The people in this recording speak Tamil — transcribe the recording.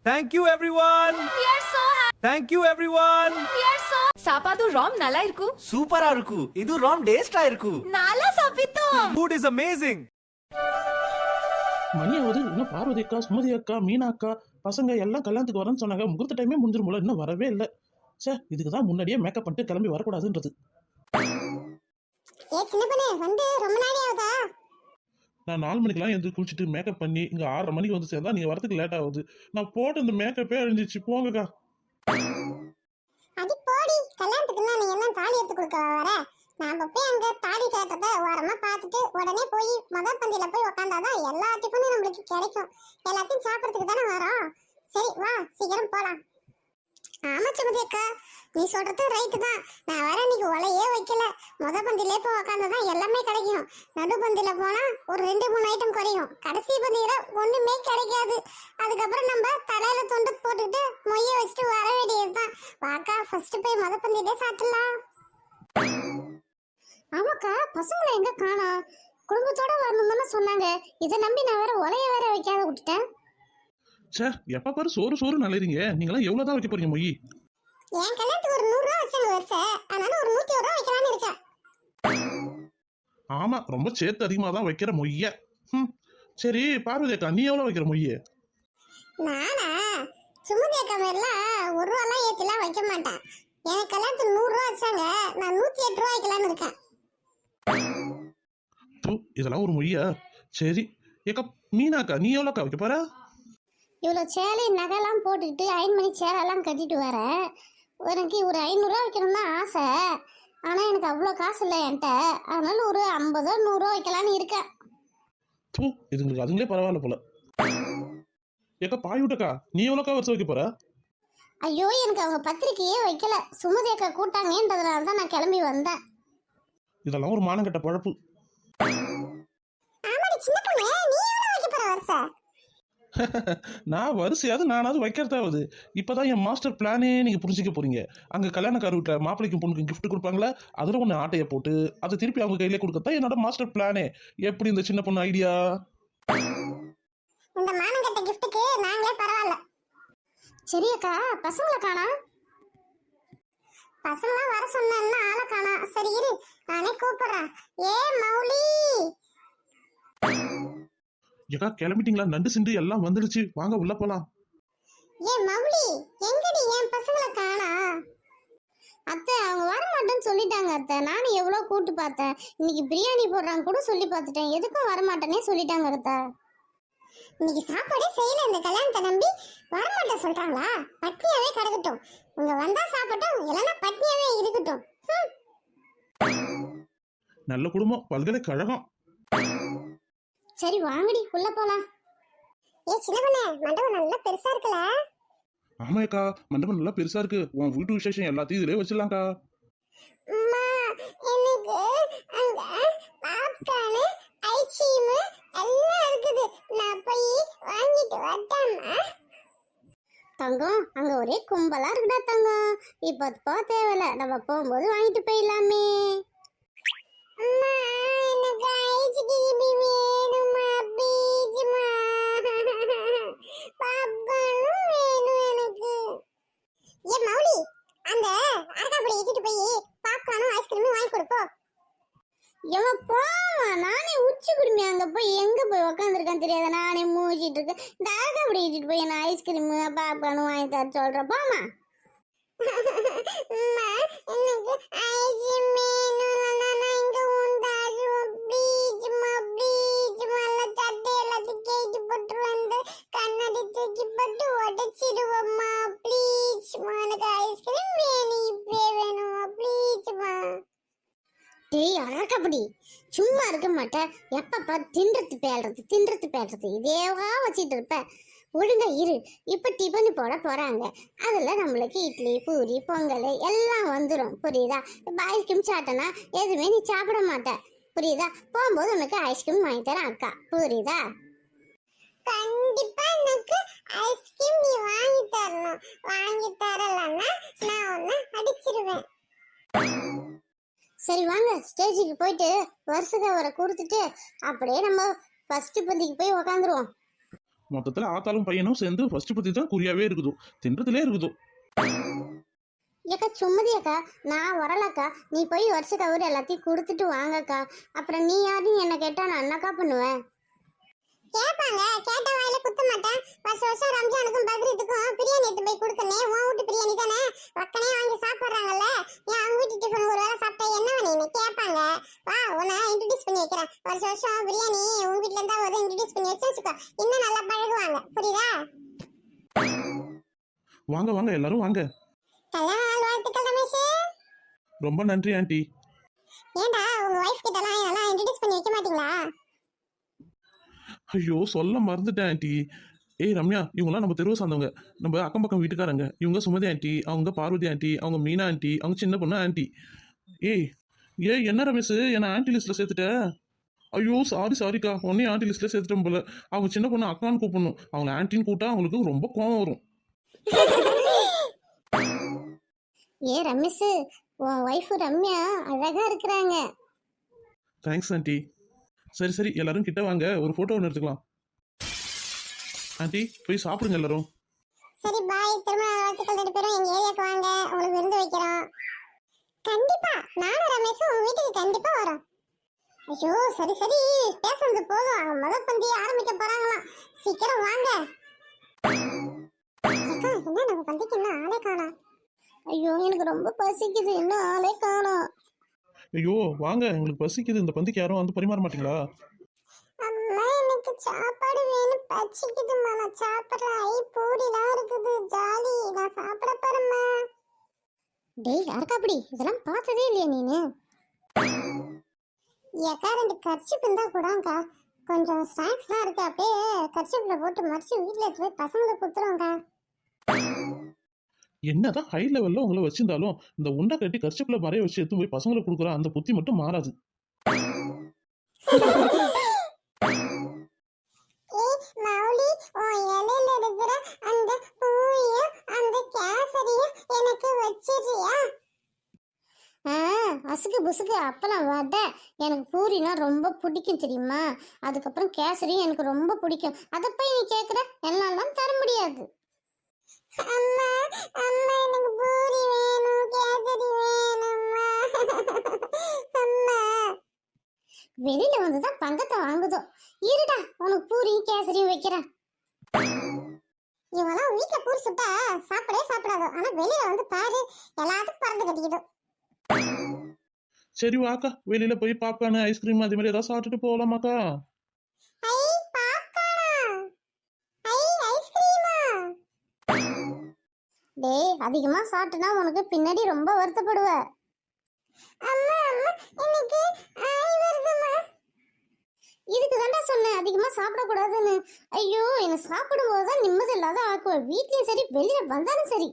Thank you everyone. We are so happy. Thank you everyone. We are so சாப்பாடு ராம் நல்லா இருக்கு. சூப்பரா இருக்கு. இது ராம் டேஸ்டா இருக்கு. நல்லா சாப்பிட்டோம். Food is amazing. மணியாவது இன்னும் பார்வதி அக்கா, சுமதி அக்கா, மீனா அக்கா பசங்க எல்லாம் கல்யாணத்துக்கு வரேன்னு சொன்னாங்க. முகூர்த்த டைமே முடிஞ்சிருமோல, இன்னும் வரவே இல்லை. சே, இதுக்கு தான் முன்னாடியே மேக்கப் பண்ணிட்டு கிளம்பி வரக்கூடாதுன்றது. சின்ன பண்ணே வந்து ரொம்ப நாளே ஆகுதா? நான் 4 மணிக்கெல்லாம் எழுந்து குளிச்சுட்டு மேக்கப் பண்ணி இங்கே 6:30 மணிக்கு வந்து சேர்ந்தா நீங்கள் வரதுக்கு லேட் ஆகுது. நான் போட்டு இந்த மேக்கப்பே அழிஞ்சிச்சு. போங்கக்கா. அடி போடி, கல்யாணத்துக்குன்னா நீ எல்லாம் தாலி எடுத்து கொடுக்க வர. நாம போய் அங்க தாலி கேட்டதை ஓரமா பார்த்துட்டு உடனே போய் மத பந்தியில போய் உக்காந்தாதான் எல்லா டிஃபனும் நம்மளுக்கு கிடைக்கும். எல்லாத்தையும் சாப்பிடறதுக்கு தானே வரோம். சரி வா, சீக்கிரம் போலாம். ஆமா சுமதி அக்கா, நீ சொல்றது ரைட்டு தான். நான் வேற இன்னைக்கு உலையே வைக்கல. முத பந்திலே போய் உக்காந்தாதான் எல்லாமே கிடைக்கும். நடு பந்தில போனா ஒரு 2-3 ஐட்டம் குறையும். கடைசி பந்தியில ஒண்ணுமே கிடைக்காது. அதுக்கப்புறம் நம்ம தலையில தொண்டு போட்டுக்கிட்டு மொய்ய வச்சுட்டு வர வேண்டியதுதான். வாக்கா, ஃபர்ஸ்ட் போய் முத பந்திலே சாப்பிடலாம். ஆமாக்கா, பசங்களை எங்க காணா? குடும்பத்தோட வரணும்னு சொன்னாங்க. இதை நம்பி நான் வேற உலைய வேற வைக்காத விட்டுட்டேன். சே, எப்போ பாரு சோறு சோறு நல்லறீங்க. நீங்களாம் எவ்வளோ தான் வைக்க போறீங்க மொய்? என் கல்யாணத்துக்கு ஒரு 100 ரூபா வச்சாங்க வருஷ. அதனால ஒரு 101 ரூபா வைக்கலாம்னு இருக்கேன். ஆமா, ரொம்ப சேர்த்து அதிகமாக தான் வைக்கிற மொய்ய. சரி பார்வதி அக்கா, நீ எவ்வளோ வைக்கிற மொய்ய? நானா சுமதி அக்கா மாதிரிலாம் 1 ரூபாலாம் ஏற்றிலாம் வைக்க மாட்டேன். எனக்கு கல்யாணத்துக்கு 100 ரூபா வச்சாங்க. நான் 108 ரூபா வைக்கலாம்னு இருக்கேன். இதெல்லாம் ஒரு மொய்யா? சரி ஏக்கா, மீனாக்கா நீ எவ்வளோக்கா வைக்க போற? இவ்வளோ சேலை நகைலாம் போட்டுக்கிட்டு அயன் பண்ணி சேலைலாம் கட்டிட்டு வரேன். எனக்கு ஒரு 500 ரூபா வைக்கணும் தான் ஆசை. ஆனால் எனக்கு அவ்வளோ காசு இல்லை என்கிட்ட. அதனால ஒரு 50 100 ரூபா வைக்கலான்னு இருக்கேன். இதுங்களுக்கு அதுங்களே பரவாயில்ல போல. ஏக்கா பாயுட்டக்கா, நீ எவ்வளோக்கா வருஷம் வைக்க போற? ஐயோ, எனக்கு அவங்க பத்திரிக்கையே வைக்கல. சுமதி அக்கா கூட்டாங்கன்றதுனால தான் நான் கிளம்பி வந்தேன். இதெல்லாம் ஒரு மானங்கட்ட பழப்பு. ஆமாடி சின்ன பொண்ணு, நீ எவ்வளோ வைக்க போற வருஷம்? நான் வரிசையாவது நானாவது வைக்கிறதாவது. இப்போதான் என் மாஸ்டர் பிளானே நீங்கள் புரிஞ்சிக்க போறீங்க. அங்கே கல்யாணக்கார வீட்டில் மாப்பிள்ளைக்கும் பொண்ணுக்கும் கிஃப்ட் கொடுப்பாங்களா, அதில் ஒன்று ஆட்டையை போட்டு அதை திருப்பி அவங்க கையிலே கொடுக்கத்தான் என்னோட மாஸ்டர் பிளானே. எப்படி இந்த சின்ன பொண்ணு ஐடியா? இந்த மானங்கட்ட கிஃப்ட்டுக்கு நாங்களே பரவாயில்ல. சரி அக்கா, பசங்களை காணா? பசங்களாம் வர சொன்னா ஆளை காணா. சரி இரு, நானே கூப்பிடுறேன். ஏ மௌலி. ஏக்கா கிளம்பிட்டீங்களா? நண்டு சிண்டு எல்லாம் வந்துடுச்சு, வாங்க உள்ள போலாம். ஏ மௌலி, எங்கடி என் பசங்களை காணா? அத்தை, அவங்க வர மாட்டேன்னு சொல்லிட்டாங்க அத்தை. நானும் எவ்வளோ கூட்டு பார்த்தேன். இன்னைக்கு பிரியாணி போடுறாங்க கூட சொல்லி பார்த்துட்டேன். எதுக்கும் வர மாட்டேனே சொல்லிட்டாங்க அத்தை. இன்னைக்கு சாப்பாடே செய்யல. இந்த கல்யாணத்தை நம்பி வரமாட்டேன் சொல்றாங்களா? பட்னியாவே கிடக்கட்டும். உங்க வந்தா சாப்பிட்டோம், இல்லைன்னா பட்னியாவே இருக்கட்டும். நல்ல குடும்பம், பல்கலைக்கழகம். சரி வாங்கடி, உள்ள போலாம். ஏ சின்ன பொண்ணே, மண்டபம் நல்லா பெருசா இருக்குல்ல? ஆமாக்கா, மண்டபம் நல்லா பெருசா இருக்கு. உன் வீட்டு விசேஷம் எல்லாத்தையும் இதுலயே வச்சிடலாம்க்கா. அம்மா, எனக்கு அங்க பாப்கார்ன், ஐஸ்கிரீம் எல்லாம் இருக்குது. நான் போய் வாங்கிட்டு வரட்டாமா? தங்கம், அங்க ஒரே கும்பலா இருக்குடா தங்கம். இப்ப போக தேவையில்ல, நம்ம போகும்போது வாங்கிட்டு போயிடலாமே. அம்மா, எனக்கு ஐஸ்கிரீம் வேணுமா? ப்ளீஸ்மா. பாப்கார்னும் வேணும் எனக்கு. ஏ மௌலி, அந்த ஆகாபடி இட்டுட்டு போய் பாப்கார்னும் ஐஸ்கிரீமும் வாங்கி கொடுப்போம். ஏமா போமா, நானே உச்சி குடுமி அங்க போய் எங்க போய் உக்காந்துருக்கேன் தெரியாத. நானே மூச்சிட்டு இருக்கேன். இந்த ஆகாபடி இட்டுட்டு போய் நான் ஐஸ்கிரீம் பாப்கார்னும் வாங்கி தர சொல்றேன். போமா. எனக்கு ஐஸ்கிரீம் வேணும். நான் இங்க உண்டாடுவோம். ப்ளீஸ்மா ப்ளீஸ்மா. எல்லாம் சட்டை எல்லாத்தையும் கேட்டு போட்டு வந்து கண்ணாடி தூக்கி போட்டு உடச்சிடுவோம்மா. ப்ளீஸ்மா, எனக்கு ஐஸ்கிரீம் வேணும். இப்பே வேணுமா? ப்ளீஸ்மா. டேய் அழகப்படி, சும்மா இருக்க மாட்டேன். எப்பப்ப தின்றது பேடுறது இதேவா வச்சிட்டு இருப்ப. ஒழுங்கா இரு. இப்ப டிஃபன் போட போறாங்க. அதுல நம்மளுக்கு இட்லி பூரி பொங்கல் எல்லாம் வந்துடும். புரியுதா? இப்ப ஐஸ்கிரீம் சாப்பிட்டனா எதுவுமே நீ சாப்பிட மாட்ட. புரியுதா? போகும்போது உனக்கு ஐஸ்கிரீம் வாங்கி தரேன் அக்கா. புரியுதா? கண்டிப்பா எனக்கு ஐஸ்கிரீம் நீ வாங்கி தரணும். வாங்கி தரலன்னா நான் உன்னை அடிச்சிருவேன். சரி வாங்க, ஸ்டேஜுக்கு போயிட்டு வருஷத்தை வர கொடுத்துட்டு அப்படியே நம்ம ஃபர்ஸ்ட் பந்திக்கு போய் உக்காந்துருவோம். மொத்தத்துல ஆத்தாலும் பையனும் சேர்ந்து ஃபர்ஸ்ட் பத்தி தான் குறியாவே இருக்குதோ, தின்றதுலே இருக்குதோ. ஏக்கா சும்மதி அக்கா, நான் வரலக்கா. நீ போய் வருஷ கவுரு எல்லாத்தையும் கொடுத்துட்டு வாங்கக்கா. அப்புறம் நீ யாருன்னு என்ன கேட்டா நான் என்னக்கா பண்ணுவேன்? கேட்பாங்க, கேட்ட வாயில குத்த மாட்டேன். வருஷம் ரம்ஜானுக்கும் பக்ரீத்துக்கும் பிரியாணி எடுத்து போய் கொடுக்கனே. உன் வீட்டு பிரியாணி தானே வக்கனே வாங்கி சாப்பிட்றாங்கல்ல. ஏன் அவங்க வீட்டு டிஃபன் ஒரு வேளை சாப்பிட்டா என்ன வேணும் கேட்பாங்க. வா, உன்னை இன்ட்ரடியூஸ் பண்ணி வைக்கிறேன். வருஷம் பிரியாணி உங்க வீட்டுல இருந்தா ஒரு இன்ட்ரடியூஸ் பண்ணி வச்சுக்கோ. இன்னும் நல்லா பழகுவாங்க, புரியுதா? வாங்க வாங்க எல்லாரும் வாங்க. கல்யாண நாள் வாழ்த்துக்கள் ரமேஷ். ரொம்ப நன்றி ஆண்டி. ஏண்டா உங்க வைஃப் கிட்ட எல்லாம் இன்ட்ரடியூஸ் பண்ணி வைக்க மாட்டீங்களா? ஐயோ சொல்ல மறந்துட்டேன் ஆண்டி. ஏய் ரம்யா, இவங்களாம் நம்ம தெருவை சார்ந்தவங்க, நம்ம அக்கம் பக்கம் வீட்டுக்காரங்க. இவங்க சுமதி ஆண்டி, அவங்க பார்வதி ஆண்டி, அவங்க மீனா ஆண்டி, அவங்க சின்ன பொண்ணு ஆண்டி. ஏய் என்ன ரமேஷ் என்ன ஆண்டி லிஸ்ட்ல சேர்த்துட்ட? ஐயோ சாரிக்கா, உன்னையும் ஆண்டி லிஸ்ட்ல சேர்த்துட்டோம் போல. அவங்க சின்ன பொண்ணு அக்கான்னு கூப்பிடணும், அவங்க ஆண்டின்னு கூப்பிட்டா அவங்களுக்கு ரொம்ப கோவம் வரும். ஏ ரமேஷ், உன் வைஃப் ரம்யா அழகா இருக்கிறாங்க. Thanks aunty. சரி எல்லாரும் கிட்ட வாங்க, ஒரு போட்டோ ஒன்று எடுத்துக்கலாம். ஆண்டி போய் சாப்பிடுங்க எல்லாரும். சரி பாய். திருமண வாழ்த்துக்கள் ரெண்டு பேரும் எங்க ஏரியாக்கு வாங்க, உங்களுக்கு விருந்து வைக்கிறோம். கண்டிப்பா நானும் ரமேஷும் உங்க வீட்டுக்கு கண்டிப்பா வரோம். ஐயோ சரி பேசுறது போதும், அவங்க முதல் பந்தி ஆரம்பிக்க போறாங்களாம். சீக்கிரம் வாங்க. அக்கா, என்ன நம்ம பந்திக்கு இன்னும் ஆளே காணோம்? ஐயோ எனக்கு ரொம்ப பசிக்குது, இன்னும் ஆளே காணோம். ஐயோ வாங்க, உங்களுக்கு பசிக்குது, இந்த பந்திக்கு யாரும் வந்து பரிமாற மாட்டீங்களா? அம்மா எனக்கு சாப்பாடு வேணும், பசிக்குதும்மா. நான் சாப்பிட்றேன். ஐ பூரிலாம் இருக்குது, ஜாலி. நான் சாப்பிட போறேம்மா. டேய் அறக்காப்படி, இதெல்லாம் பார்த்ததே இல்லையா நீனு? ஏக்கா ரெண்டு கர்ச்சிப் இருந்தா கூடக்கா. கொஞ்சம் ஸ்நாக்ஸ்லாம் இருக்கு, அப்படியே கர்ச்சிப்ல போட்டு மறைச்சு வீட்டில் எடுத்து போய் பசங்களுக்கு கொடுத்துருவோங்க்கா. என்னதான் ஹை லெவல்ல உங்களை வச்சிருந்தாலும் இந்த உண்டை கட்டி கர்ச்சிப்ல மறைய வச்சு எடுத்து போய் பசங்களுக்கு கொடுக்குற அந்த புத்தி மட்டும் மாறாது. மௌலி, உன் இலையில இருக்கிற அந்த பூவையும் அந்த கேசரியும் எனக்கு வச்சிடுறியா? அசுக்கு புசுக்கு அப்பெல்லாம் வட. எனக்கு பூரினா ரொம்ப பிடிக்கும் தெரியுமா? அதுக்கப்புறம் கேசரியும் எனக்கு ரொம்ப பிடிக்கும். அதை போய் நீ கேட்குற, எல்லாம் தர முடியாது. அம்மா எனக்கு பூரி வேணும், கேசரி வேணும்மா. அம்மா வெளியில வந்துதான் பங்கத்தை வாங்குதோ. இருடா, உனக்கு பூரியும் கேசரியும் வைக்கிறேன். இவெல்லாம் வீட்டுல பூரி சுட்டா சாப்பிடவே சாப்பிடாதோ, ஆனா வெளியில வந்து பாரு எல்லாத்துக்கும் பறந்து கட்டிக்கிதோ. சரி வாக்கா, வெளியில போய் பாப்கார்ன் ஐஸ்கிரீம் அதே மாதிரி ஏதாவது சாப்பிட்டுட்டு போகலாமாக்கா? ஐ பாப்கார்னா? ஐ ஐஸ்கிரீமா? டேய் அதிகமா சாப்பிட்டனா உனக்கு பின்னாடி ரொம்ப வருத்தப்படுவ. அம்மா எனக்கு ஆய் வருதுமா. இதுக்கு தாண்டா சொன்னேன் அதிகமா சாப்பிடக்கூடாதுன்னு. ஐயோ என்ன சாப்பிடும்போது தான் நிம்மதி இல்லாத ஆக்குவ. வீட்லயும் சரி வெளியில வந்தாலும் சரி.